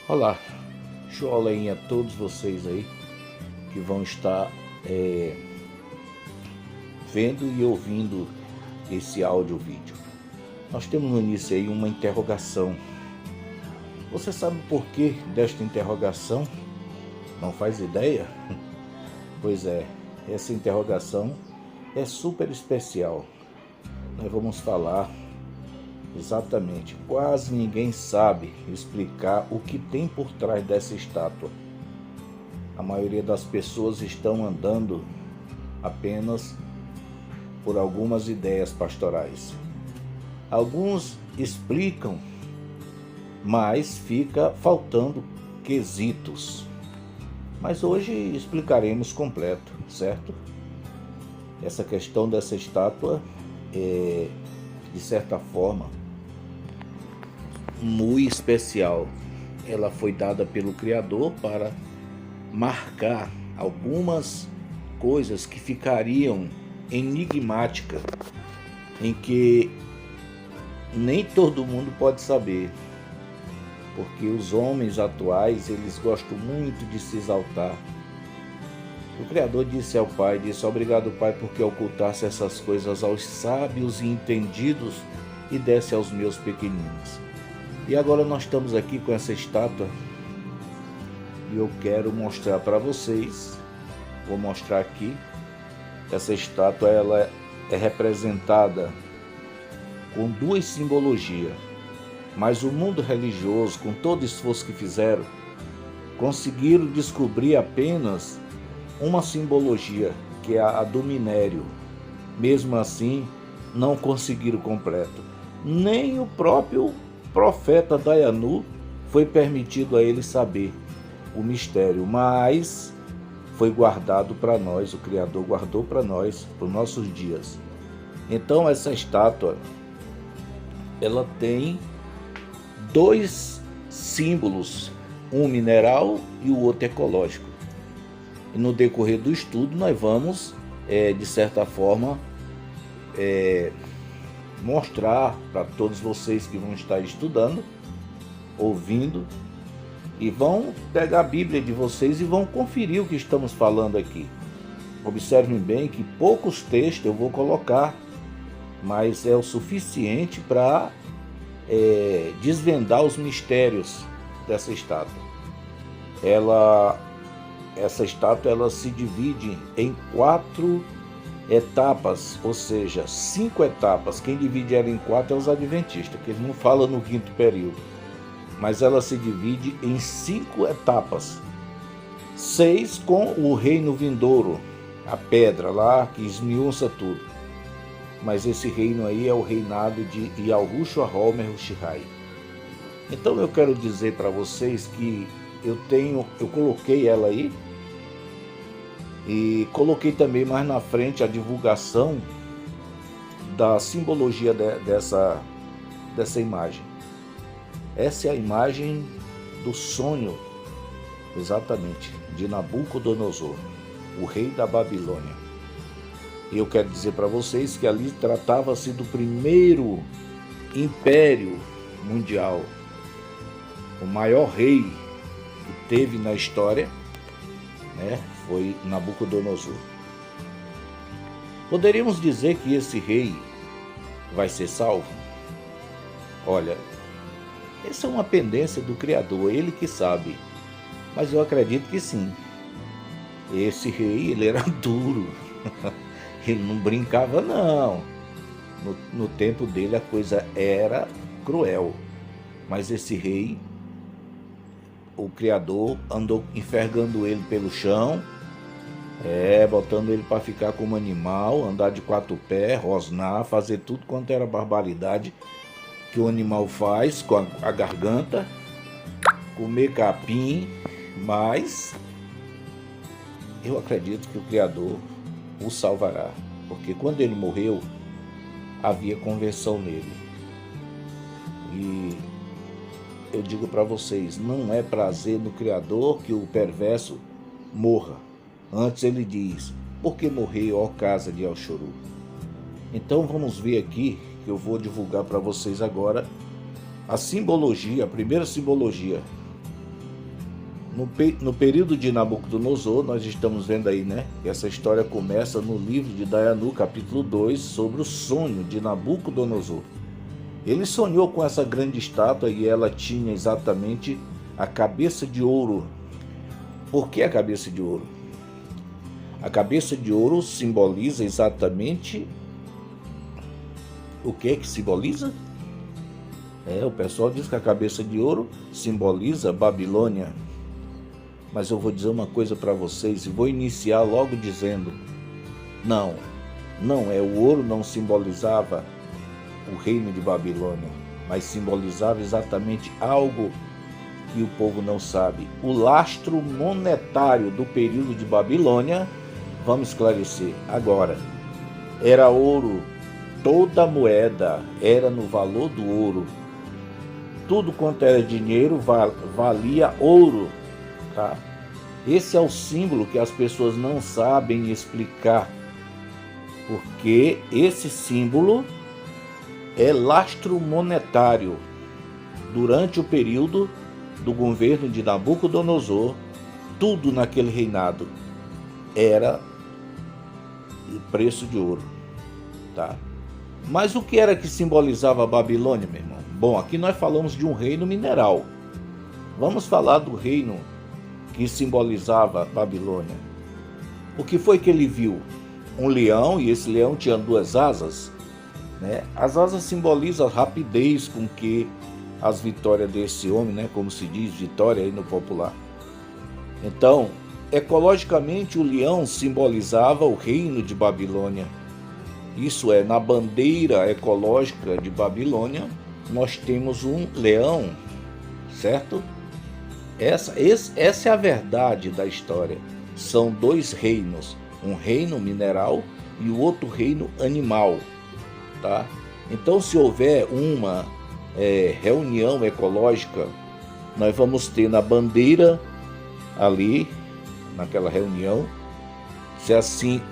Olá, joinha a todos vocês aí que vão estar vendo e ouvindo esse áudio-vídeo. Nós temos no início aí uma interrogação. Você sabe o porquê desta interrogação? Não faz ideia? Pois é, essa interrogação é super especial. Nós vamos falar exatamente, quase ninguém sabe explicar o que tem por trás dessa estátua. A maioria das pessoas estão andando apenas por algumas ideias pastorais. Alguns explicam, mas fica faltando quesitos. Mas hoje explicaremos completo, certo? Essa questão dessa estátua é, de certa forma, muito especial. Ela foi dada pelo Criador para marcar algumas coisas que ficariam enigmáticas, em que nem todo mundo pode saber, porque os homens atuais, eles gostam muito de se exaltar. O Criador disse ao Pai, obrigado, Pai, porque ocultasse essas coisas aos sábios e entendidos e desse aos meus pequeninos. E agora nós estamos aqui com essa estátua e eu quero mostrar para vocês, vou mostrar aqui, essa estátua ela é representada com duas simbologias, mas o mundo religioso, com todo o esforço que fizeram, conseguiram descobrir apenas uma simbologia, que é a do minério. Mesmo assim, não conseguiram completo. Nem o próprio profeta Dayanu foi permitido a ele saber o mistério, mas foi guardado para nós, o Criador guardou para nós, para os nossos dias. Então essa estátua, ela tem dois símbolos, um mineral e o outro ecológico. E no decorrer do estudo nós vamos, de certa forma, mostrar para todos vocês que vão estar estudando, ouvindo, e vão pegar a Bíblia de vocês e vão conferir o que estamos falando aqui. Observem bem que poucos textos eu vou colocar, mas é o suficiente para desvendar os mistérios dessa estátua. Essa estátua ela se divide em 4 etapas, ou seja, 5 etapas. Quem divide ela em 4 é os adventistas, que eles não falam no 5º período. Mas ela se divide em 5 etapas. 6 com o reino vindouro, a pedra lá que esmiuça tudo. Mas esse reino aí é o reinado de Yahushua HaMashiach. Então eu quero dizer para vocês que eu coloquei ela aí, e coloquei também mais na frente a divulgação da simbologia dessa imagem. Essa é a imagem do sonho, exatamente, de Nabucodonosor, o rei da Babilônia. E eu quero dizer para vocês que ali tratava-se do primeiro império mundial, o maior rei que teve na história, né? Foi Nabucodonosor. Poderíamos dizer que esse rei vai ser salvo? Olha, essa é uma pendência do Criador, ele que sabe. Mas eu acredito que sim. Esse rei, ele era duro. Ele não brincava, não. No tempo dele a coisa era cruel. Mas esse rei, o Criador andou enfergando ele pelo chão, botando ele para ficar como animal, andar de 4 pés, rosnar, fazer tudo quanto era barbaridade que o animal faz com a garganta, comer capim, mas eu acredito que o Criador o salvará, porque quando ele morreu, havia conversão nele. E eu digo para vocês, não é prazer no Criador que o perverso morra. Antes ele diz, por que morrer, ó casa de Elchorô? Então vamos ver aqui, que eu vou divulgar para vocês agora a simbologia, a primeira simbologia No período de Nabucodonosor, nós estamos vendo aí, né? Que essa história começa no livro de Daniel, capítulo 2, sobre o sonho de Nabucodonosor. Ele sonhou com essa grande estátua e ela tinha exatamente a cabeça de ouro. Por que a cabeça de ouro? A cabeça de ouro simboliza exatamente o que simboliza? O pessoal diz que a cabeça de ouro simboliza Babilônia. Mas eu vou dizer uma coisa para vocês e vou iniciar logo dizendo: não é, o ouro não simbolizava o reino de Babilônia, mas simbolizava exatamente algo que o povo não sabe. O lastro monetário do período de Babilônia, vamos esclarecer agora, era ouro. Toda moeda era no valor do ouro. Tudo quanto era dinheiro valia ouro. Tá? Esse é o símbolo que as pessoas não sabem explicar, porque esse símbolo é lastro monetário. Durante o período do governo de Nabucodonosor, tudo naquele reinado era preço de ouro. Tá? Mas o que era que simbolizava a Babilônia, meu irmão? Bom, aqui nós falamos de um reino mineral. Vamos falar do reino que simbolizava a Babilônia. O que foi que ele viu? Um leão, e esse leão tinha duas asas. Né? As asas simbolizam a rapidez com que as vitórias desse homem, né? Como se diz, vitória aí no popular. Então, ecologicamente, o leão simbolizava o reino de Babilônia. Isso é, na bandeira ecológica de Babilônia, nós temos um leão, certo? Essa é a verdade da história. São dois reinos, um reino mineral e o outro reino animal. Tá? Então, se houver uma reunião ecológica, nós vamos ter na bandeira ali, naquela reunião, se assim,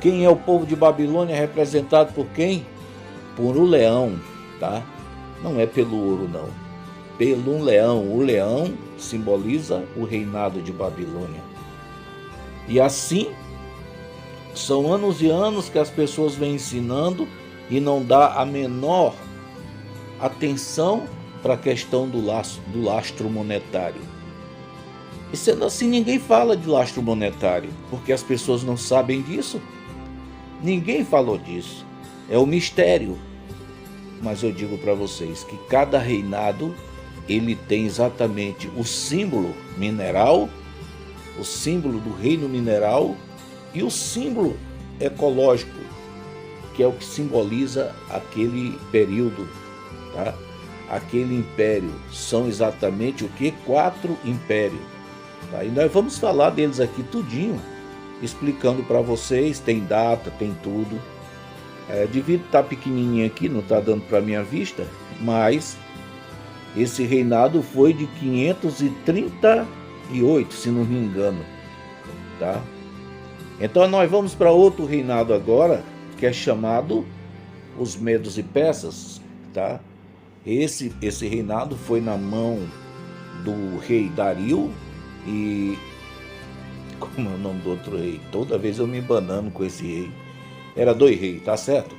quem é o povo de Babilônia representado por quem? Por um leão, tá? Não é pelo ouro, não. Pelo um leão. O leão simboliza o reinado de Babilônia. E assim, são anos e anos que as pessoas vêm ensinando e não dá a menor atenção para a questão do lastro monetário. E sendo assim, ninguém fala de lastro monetário, porque as pessoas não sabem disso. Ninguém falou disso. É um mistério. Mas eu digo para vocês que cada reinado, ele tem exatamente o símbolo mineral, o símbolo do reino mineral e o símbolo ecológico, que é o que simboliza aquele período, tá? Aquele império. São exatamente o que? 4 impérios. Tá? E nós vamos falar deles aqui tudinho, explicando para vocês, tem data, tem tudo. Devido estar pequenininho aqui, não está dando para minha vista, mas esse reinado foi de 538, se não me engano. Tá? Então nós vamos para outro reinado agora, que é chamado os Medos e Persas. Tá? Esse reinado foi na mão do rei Dario. E como é o nome do outro rei? Toda vez eu me banano com esse rei. Era 2 reis, tá certo?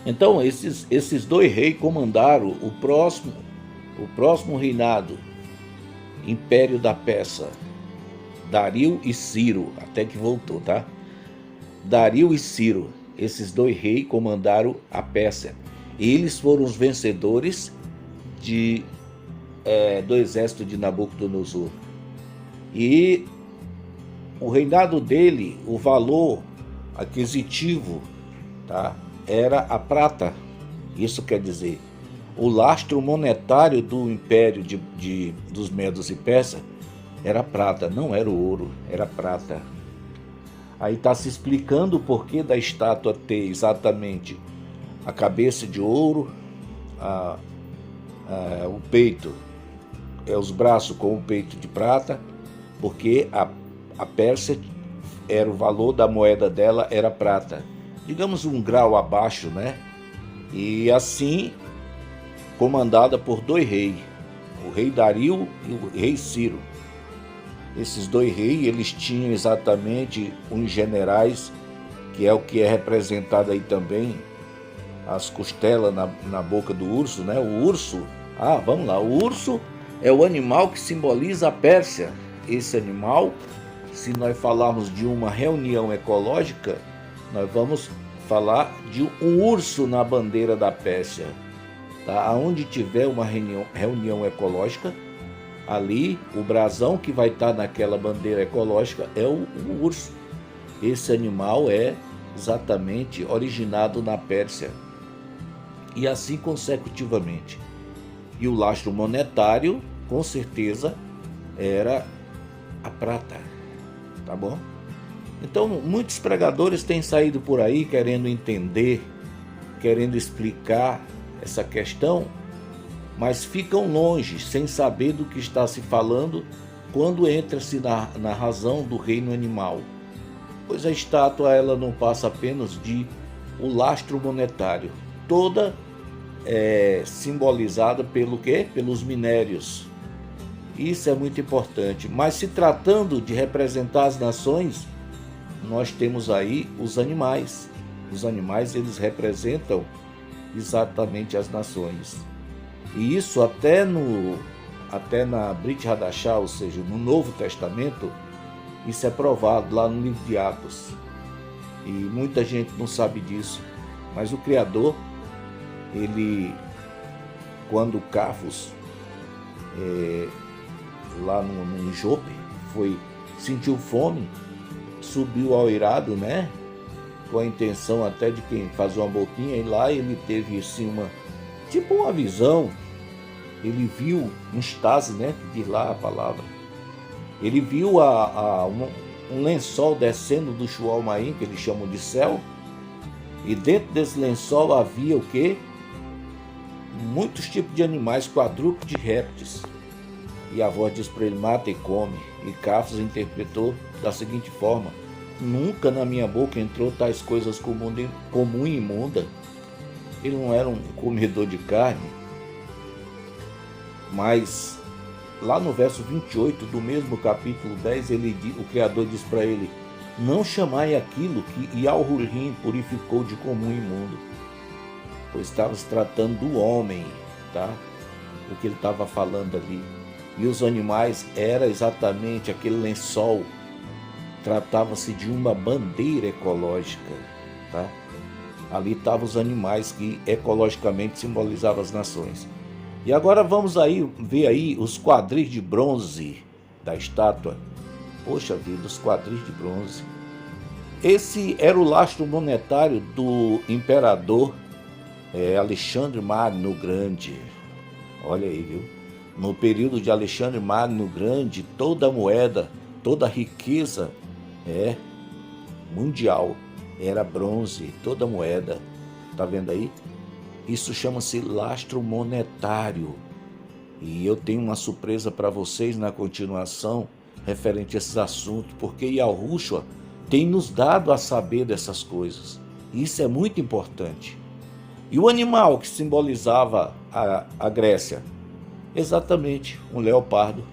Então esses 2 reis comandaram o próximo reinado, Império da Pérsia, Dario e Ciro, até que voltou, tá? Dario e Ciro, esses 2 reis comandaram a Pérsia. Eles foram os vencedores do exército de Nabucodonosor. E o reinado dele, o valor aquisitivo, tá, era a prata. Isso quer dizer, o lastro monetário do império dos Medos e Persas era prata, não era o ouro, era prata. Aí está se explicando o porquê da estátua ter exatamente a cabeça de ouro, o peito, os braços com o peito de prata, porque a Pérsia, o valor da moeda dela era prata, digamos um grau abaixo, né? E assim, comandada por 2 reis, o rei Dario e o rei Ciro. Esses dois reis, eles tinham exatamente uns generais, que é o que é representado aí também, as costelas na boca do urso, né? O urso, vamos lá, o urso é o animal que simboliza a Pérsia. Esse animal, se nós falarmos de uma reunião ecológica, nós vamos falar de um urso na bandeira da Pérsia. Tá? Onde tiver uma reunião ecológica, ali o brasão que vai estar naquela bandeira ecológica é o urso. Esse animal é exatamente originado na Pérsia. E assim consecutivamente. E o lastro monetário, com certeza, era a prata. Tá bom? Então, muitos pregadores têm saído por aí querendo entender, querendo explicar essa questão, mas ficam longe, sem saber do que está se falando quando entra-se na razão do reino animal. Pois a estátua, ela não passa apenas de o lastro monetário, toda simbolizada pelo quê? Pelos minérios. Isso é muito importante. Mas se tratando de representar as nações, nós temos aí os animais. Os animais, eles representam exatamente as nações. E isso até na Brit Hadashah, ou seja, no Novo Testamento, isso é provado lá no livro de Atos. E muita gente não sabe disso. Mas o Criador, ele, quando Cafos, lá no Jope, sentiu fome, subiu ao eirado, né? Com a intenção até de quem faz uma boquinha, e lá ele teve assim uma visão. Ele viu um estase, né? Que diz lá a palavra. Ele viu um lençol descendo do Shualmaim, que eles chamam de céu, e dentro desse lençol havia o quê? Muitos tipos de animais, quadrúpedes de répteis. E a voz diz para ele: mata e come. E Cafos interpretou da seguinte forma: nunca na minha boca entrou tais coisas comum e imunda. Ele não era um comedor de carne. Mas lá no verso 28 do mesmo capítulo 10, o Criador diz para ele: não chamai aquilo que Yahweh purificou de comum e imundo. Pois estava se tratando do homem, tá? O que ele estava falando ali. E os animais era exatamente aquele lençol. Tratava-se de uma bandeira ecológica, tá? Ali estavam os animais que ecologicamente simbolizavam as nações. E agora vamos aí ver aí os quadris de bronze da estátua. Poxa vida, os quadris de bronze. Esse era o lastro monetário do imperador Alexandre Magno Grande. Olha aí, viu? No período de Alexandre Magno Grande, toda a moeda, toda a riqueza mundial era bronze, toda a moeda. Tá vendo aí? Isso chama-se lastro monetário. E eu tenho uma surpresa para vocês na continuação referente a esses assuntos, porque Yahushua tem nos dado a saber dessas coisas. E isso é muito importante. E o animal que simbolizava a Grécia? Exatamente, um leopardo.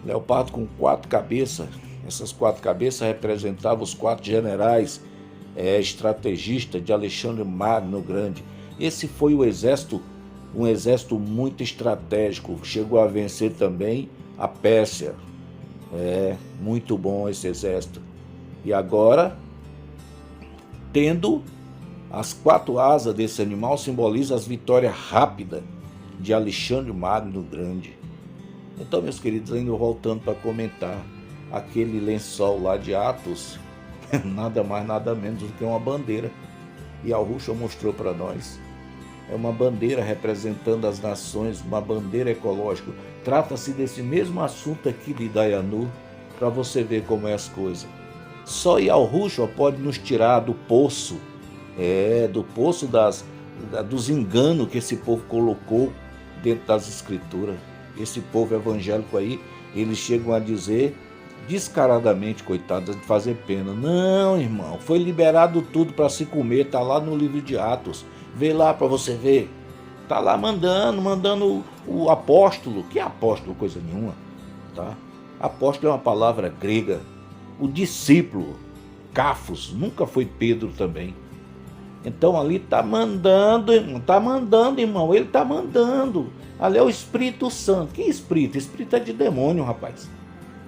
Leopardo com 4 cabeças. Essas 4 cabeças representavam os 4 generais estrategistas de Alexandre Magno Grande. Esse foi um exército muito estratégico. Chegou a vencer também a Pérsia. Muito bom esse exército. E agora, tendo as 4 asas desse animal, simboliza as vitórias rápidas de Alexandre Magno Grande. Então, meus queridos, ainda voltando para comentar, aquele lençol lá de Atos, nada mais, nada menos do que uma bandeira. E Yahushua mostrou para nós. É uma bandeira representando as nações, uma bandeira ecológica. Trata-se desse mesmo assunto aqui de Dayanu, para você ver como é as coisas. Só Yahushua pode nos tirar do poço, dos enganos que esse povo colocou dentro das escrituras. Esse povo evangélico aí, eles chegam a dizer descaradamente, coitados, de fazer pena. Não, irmão, foi liberado tudo para se comer, tá lá no livro de Atos. Vê lá para você ver. tá lá mandando o apóstolo. Que é apóstolo? Coisa nenhuma, tá? Apóstolo é uma palavra grega. O discípulo, Cafos, nunca foi Pedro também. Então ali tá mandando, irmão, ele tá mandando. Ali é o Espírito Santo. Que Espírito? Espírito é de demônio, rapaz.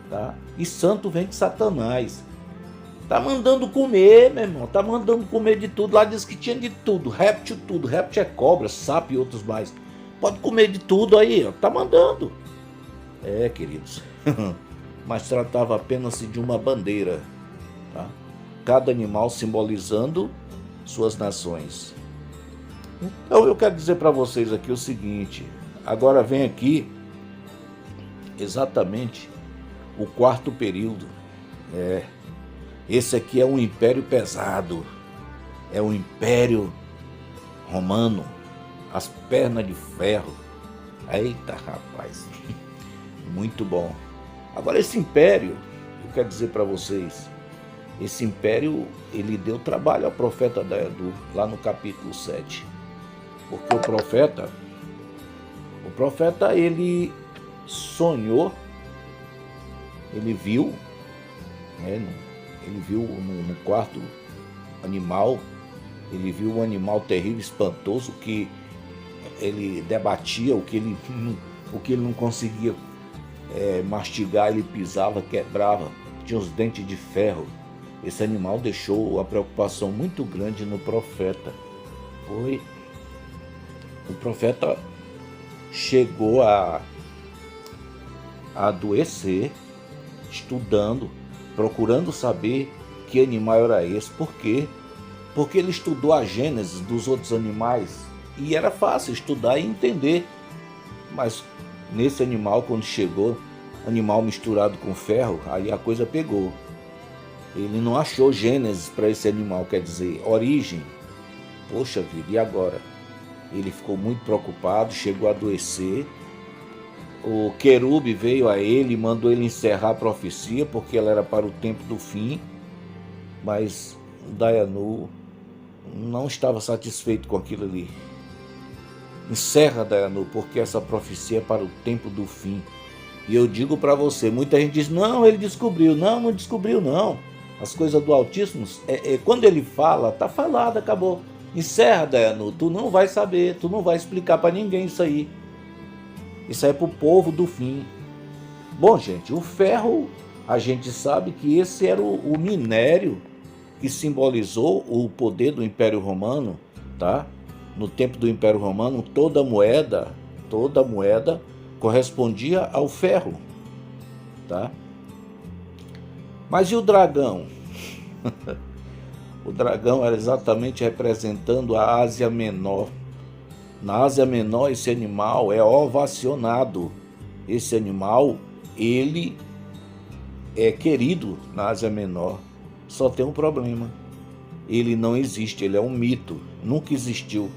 Tá? E santo vem de Satanás. Tá mandando comer, meu irmão. Tá mandando comer de tudo. Lá diz que tinha de tudo. Réptil, tudo. Réptil é cobra, sapo e outros mais. Pode comer de tudo aí, ó. Tá mandando. É, queridos. Mas tratava apenas de uma bandeira. Tá? Cada animal simbolizando suas nações. Então eu quero dizer para vocês aqui o seguinte. Agora vem aqui exatamente o quarto período. Esse aqui é um império pesado. É o Império Romano. As pernas de ferro. Eita, rapaz. Muito bom. Agora esse império, eu quero dizer para vocês, esse império, ele deu trabalho ao profeta Daianu, lá no capítulo 7. Porque o profeta ele sonhou, ele viu, né, ele viu no quarto animal, ele viu um animal terrível, espantoso, que ele debatia, o que ele não conseguia mastigar, ele pisava, quebrava, tinha os dentes de ferro. Esse animal deixou a preocupação muito grande no profeta. O profeta chegou a adoecer, estudando, procurando saber que animal era esse. Por quê? Porque ele estudou a gênese dos outros animais e era fácil estudar e entender. Mas nesse animal, quando chegou, animal misturado com ferro, aí a coisa pegou. Ele não achou gênesis para esse animal, quer dizer, origem. Poxa vida, e agora? Ele ficou muito preocupado, chegou a adoecer. O querube veio a ele e mandou ele encerrar a profecia, porque ela era para o tempo do fim. Mas Daianu não estava satisfeito com aquilo ali. Encerra, Daianu, porque essa profecia é para o tempo do fim. E eu digo para você, muita gente diz, não, ele descobriu. Não descobriu, não. As coisas do Altíssimo, quando ele fala, tá falado, acabou. Encerra, Daianu, tu não vai saber, tu não vai explicar para ninguém isso aí. Isso aí é pro povo do fim. Bom, gente, o ferro, a gente sabe que esse era o minério que simbolizou o poder do Império Romano, tá? No tempo do Império Romano, toda moeda correspondia ao ferro, tá? Mas e o dragão? O dragão era exatamente representando a Ásia Menor. Na Ásia Menor, esse animal é ovacionado. Esse animal, ele é querido na Ásia Menor. Só tem um problema. Ele não existe, ele é um mito. Nunca existiu.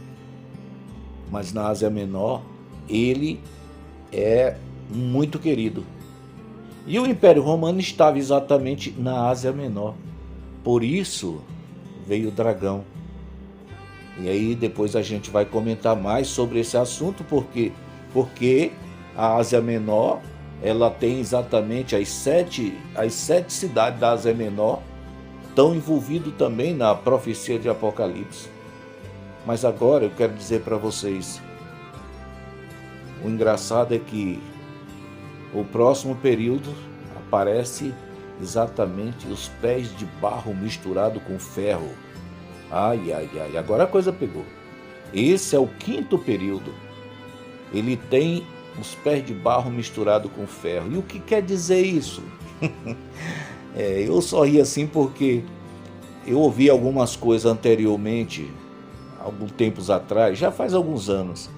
Mas na Ásia Menor, ele é muito querido. E o Império Romano estava exatamente na Ásia Menor. Por isso veio o dragão. E aí depois a gente vai comentar mais sobre esse assunto, porque a Ásia Menor, ela tem exatamente as sete cidades da Ásia Menor, estão envolvidas também na profecia de Apocalipse. Mas agora eu quero dizer para vocês, o engraçado é que o próximo período aparece exatamente os pés de barro misturado com ferro. Ai, agora a coisa pegou. Esse é o quinto período. Ele tem os pés de barro misturado com ferro. E o que quer dizer isso? Eu só ri assim porque eu ouvi algumas coisas anteriormente, alguns tempos atrás, já faz alguns anos,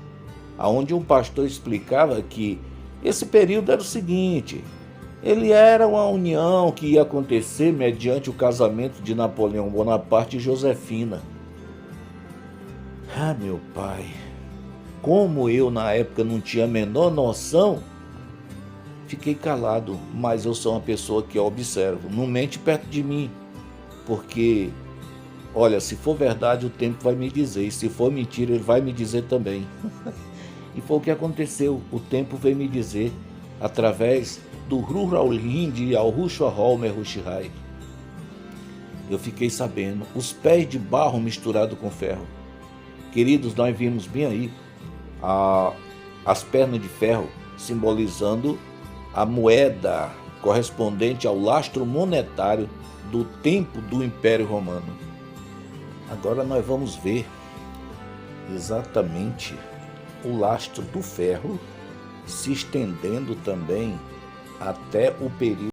onde um pastor explicava que esse período era o seguinte: ele era uma união que ia acontecer mediante o casamento de Napoleão Bonaparte e Josefina. Ah, meu pai, como eu na época não tinha a menor noção, fiquei calado, mas eu sou uma pessoa que observo, não mente perto de mim, porque Olha, se for verdade, o tempo vai me dizer, e se for mentira, ele vai me dizer também. E foi o que aconteceu, o tempo veio me dizer, através do Ruralhin de Alhushua Holmer Hushihai. Eu fiquei sabendo, os pés de barro misturado com ferro. Queridos, nós vimos bem aí as pernas de ferro simbolizando a moeda correspondente ao lastro monetário do tempo do Império Romano. Agora nós vamos ver exatamente o lastro do ferro se estendendo também até o período